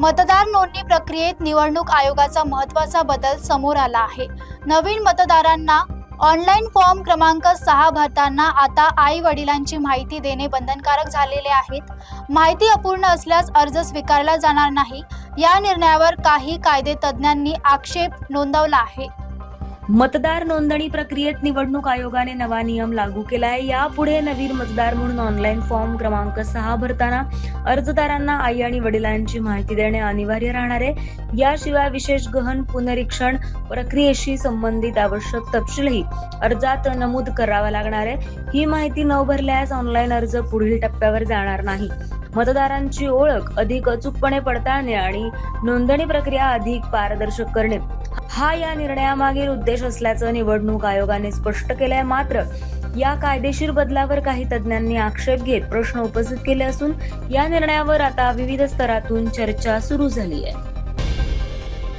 मतदार नोंदणी प्रक्रियेत निवडणूक आयोगाचा महत्त्वाचा बदल समोर आला आहे। नवीन मतदारांना ऑनलाईन फॉर्म क्रमांक 6 भरताना आता आई वडिलांची माहिती देणे बंधनकारक झालेले आहे। माहिती अपूर्ण असल्यास अर्ज स्वीकारला जाणार नाही। या निर्णयावर काही कायदेतज्ञांनी आक्षेप नोंदवला आहे। मतदार नोंदणी प्रक्रियेत निवडणूक आयोगाने नवा नियम लागू केलाय। यापुढे नवीन मतदार म्हणून ऑनलाईन फॉर्म क्रमांक 6 भरताना अर्जदारांना आई आणि वडिलांची माहिती देणे अनिवार्य राहणार आहे। याशिवाय विशेष गहन पुनरीक्षण प्रक्रियेशी संबंधित आवश्यक तपशीलही अर्जात नमूद करावा लागणार आहे। ही माहिती न भरल्यास ऑनलाईन अर्ज पुढील टप्प्यावर जाणार नाही। मतदारांची ओळख अधिक अचूकपणे पडताळणे आणि नोंदणी प्रक्रिया अधिक पारदर्शक करणे हा या निर्णयामागील उद्देश असल्याचं निवडणूक आयोगाने स्पष्ट केलंय। मात्र या कायदेशीर बदलावर काही तज्ञांनी आक्षेप घेत प्रश्न उपस्थित केले असून या निर्णयावर आता विविध स्तरातून चर्चा सुरू झाली आहे।